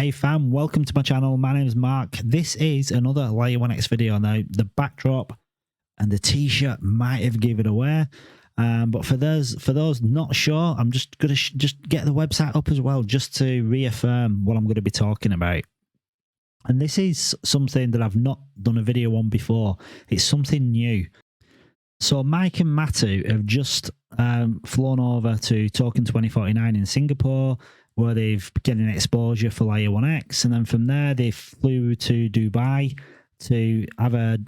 Hey fam, welcome to my channel. My name is Mark. This is another Layer One X video. Now the backdrop and the t-shirt might have given away, but for those not sure, I'm just gonna just get the website up as well, just to reaffirm what I'm going to be talking about. And this is something that I've not done a video on before. It's something new. So Mike and Matu have just flown over to Token 2049 in Singapore, where they've getting exposure for Layer 1X, and then from there they flew to Dubai to have a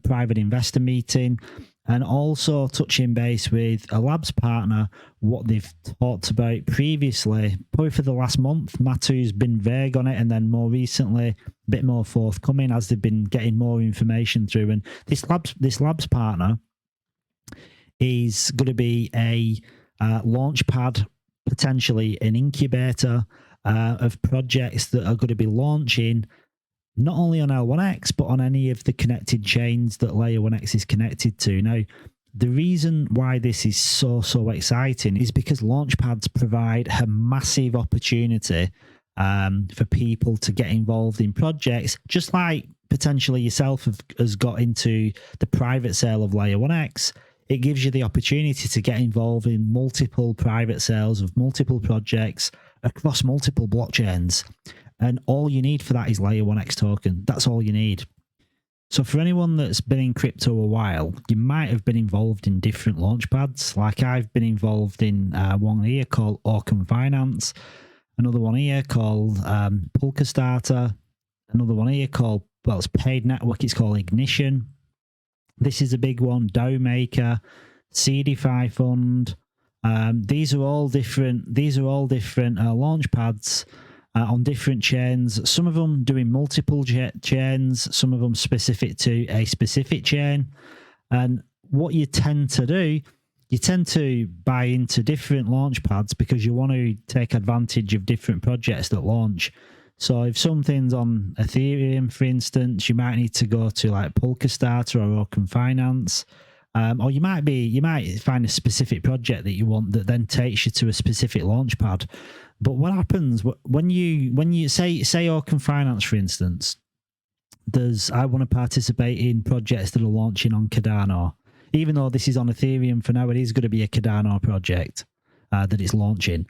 private investor meeting, and also touching base with a labs partner, what they've talked about previously, probably for the last month. Matu's been vague on it, and then more recently a bit more forthcoming as they've been getting more information through. And this labs partner is going to be a launch pad, potentially an incubator of projects that are going to be launching not only on L1X, but on any of the connected chains that Layer 1X is connected to. Now, the reason why this is so exciting is because launchpads provide a massive opportunity for people to get involved in projects, just like potentially yourself has got into the private sale of Layer 1X. It gives you the opportunity to get involved in multiple private sales of multiple projects across multiple blockchains. And all you need for that is Layer 1X token. That's all you need. So for anyone that's been in crypto a while, you might have been involved in different launchpads. Like I've been involved in one here called Orcam Finance, another one here called Polka Starter, another one here called, well, it's paid network, it's called Ignition. This is a big one, DAO Maker, CDFI Fund. These are all different launchpads on different chains. Some of them doing multiple chains, some of them specific to a specific chain. And what you tend to do, you tend to buy into different launchpads because you want to take advantage of different projects that launch. So if something's on Ethereum, for instance, you might need to go to like Polka Starter or Orcam Finance, or you might find a specific project that you want that then takes you to a specific launchpad. But what happens when you say Orcam Finance, for instance, I want to participate in projects that are launching on Cardano. Even though this is on Ethereum for now, it is going to be a Cardano project that it's launching.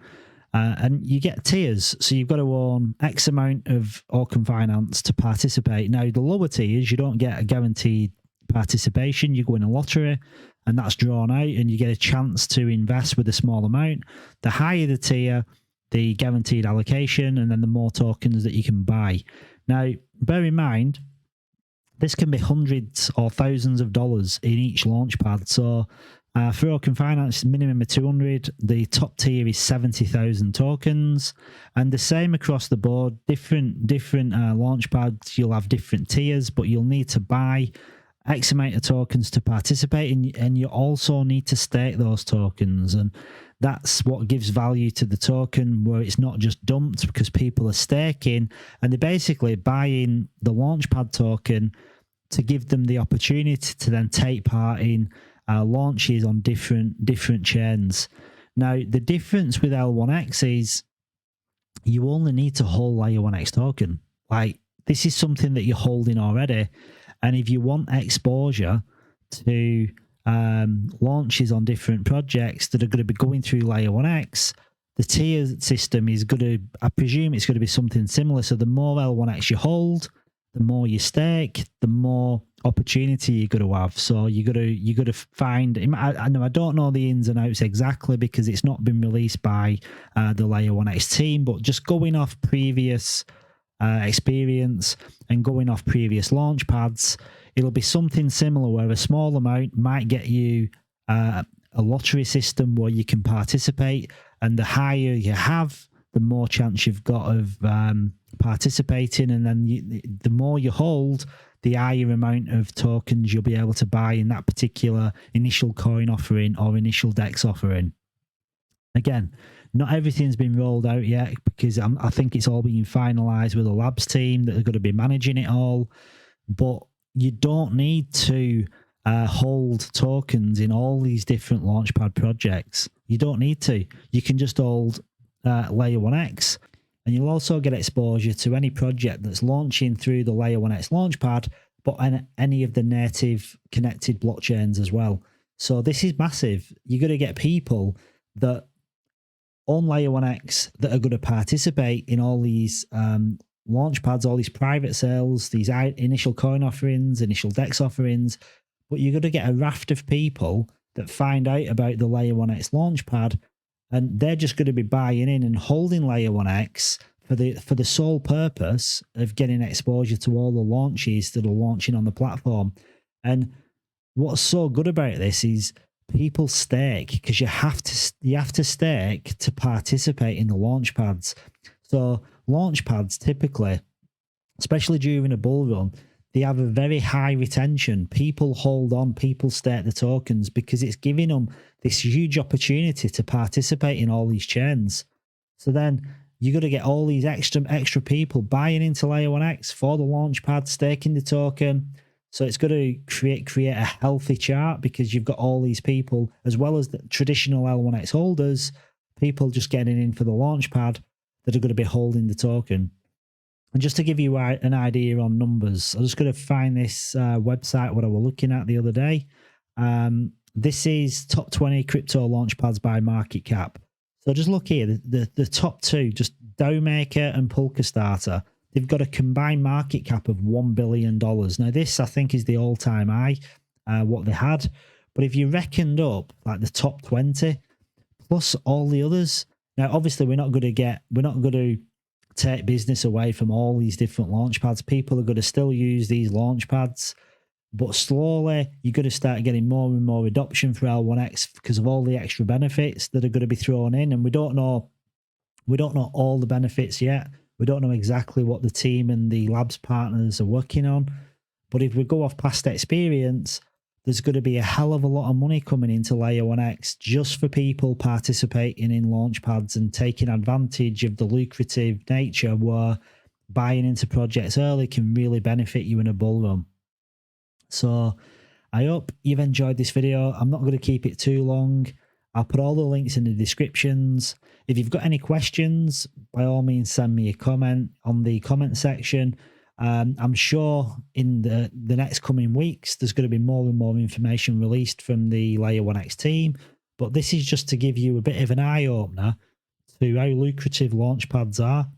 And you get tiers, so you've got to own X amount of Orcam Finance to participate. Now, the lower tiers, you don't get a guaranteed participation. You go in a lottery, and that's drawn out, and you get a chance to invest with a small amount. The higher the tier, the guaranteed allocation, and then the more tokens that you can buy. Now, bear in mind, this can be hundreds or thousands of dollars in each launchpad. So for Orcam Finance, minimum of 200. The top tier is 70,000 tokens, and the same across the board. Different launchpads, you'll have different tiers, but you'll need to buy X amount of tokens to participate, and you also need to stake those tokens, and that's what gives value to the token, where it's not just dumped, because people are staking and they're basically buying the launchpad token to give them the opportunity to then take part in launches on different chains. Now, the difference with L1X is you only need to hold Layer 1X token. Like, this is something that you're holding already, and if you want exposure to launches on different projects that are going to be going through Layer 1X, the tier system is going to, I presume it's going to be something similar. So the more L1X you hold, the more you stake, the more opportunity you're going to have. So you got to find. I know I don't know the ins and outs exactly because it's not been released by the Layer 1X team, but just going off previous experience and going off previous launch pads, it'll be something similar where a small amount might get you a lottery system where you can participate, and the higher you have, the more chance you've got of participating, and then the more you hold, the higher amount of tokens you'll be able to buy in that particular initial coin offering or initial DEX offering. Again, not everything's been rolled out yet because I think it's all being finalized with the labs team that are going to be managing it all. But you don't need to hold tokens in all these different launchpad projects. You don't need to. You can just hold Layer 1X, And you'll also get exposure to any project that's launching through the Layer 1X Launchpad, but on any of the native connected blockchains as well. So this is massive. You're going to get people that on Layer 1X that are going to participate in all these launchpads, all these private sales, these initial coin offerings, initial DEX offerings. But you're going to get a raft of people that find out about the Layer 1X Launchpad, and they're just going to be buying in and holding Layer 1X for the sole purpose of getting exposure to all the launches that are launching on the platform. And what's so good about this is people stake, because you have to stake to participate in the launchpads. So launchpads typically, especially during a bull run, they have a very high retention. People hold on, people stake the tokens because it's giving them this huge opportunity to participate in all these chains. So then you're going to get all these extra people buying into Layer 1X for the launchpad, staking the token. So it's going to create a healthy chart, because you've got all these people, as well as the traditional L1X holders, people just getting in for the launchpad that are going to be holding the token. And just to give you an idea on numbers, I'm just going to find this website, what I was looking at the other day. This is top 20 crypto launchpads by market cap. So just look here, the top two, just DAOmaker and Polkastarter, they've got a combined market cap of $1 billion. Now this, I think, is the all-time high, what they had. But if you reckoned up like the top 20 plus all the others, now obviously we're not going to take business away from all these different launchpads. People are going to still use these launchpads, but slowly you're going to start getting more and more adoption for L1X because of all the extra benefits that are going to be thrown in. And we don't know all the benefits yet. We don't know exactly what the team and the labs partners are working on. But if we go off past experience, there's going to be a hell of a lot of money coming into Layer 1X just for people participating in launchpads and taking advantage of the lucrative nature where buying into projects early can really benefit you in a bull run. So I hope you've enjoyed this video. I'm not going to keep it too long. I'll put all the links in the descriptions. If you've got any questions, by all means, send me a comment on the comment section. I'm sure in the next coming weeks, there's going to be more and more information released from the Layer 1X team. But this is just to give you a bit of an eye-opener to how lucrative launchpads are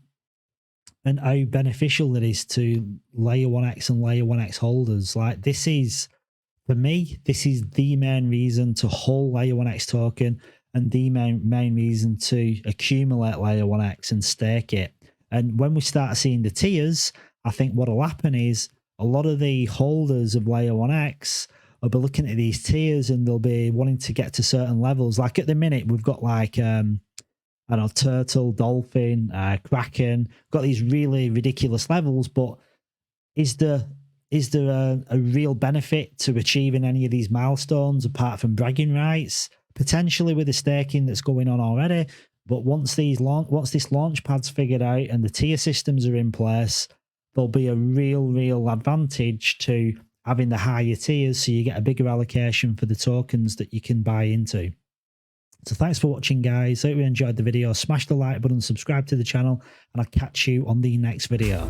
and how beneficial it is to Layer 1X and Layer 1X holders. Like, this is, for me, this is the main reason to hold Layer 1X token and the main reason to accumulate Layer 1X and stake it. And when we start seeing the tiers, I think what will happen is a lot of the holders of Layer 1X will be looking at these tiers and they'll be wanting to get to certain levels. Like at the minute, we've got like, I don't know, turtle, dolphin, kraken, got these really ridiculous levels, but is there a real benefit to achieving any of these milestones apart from bragging rights? Potentially with the staking that's going on already, but once this launchpad's figured out and the tier systems are in place, there'll be a real advantage to having the higher tiers, so you get a bigger allocation for the tokens that you can buy into. So thanks for watching, guys. Hope you enjoyed the video. Smash the like button, subscribe to the channel, and I'll catch you on the next video.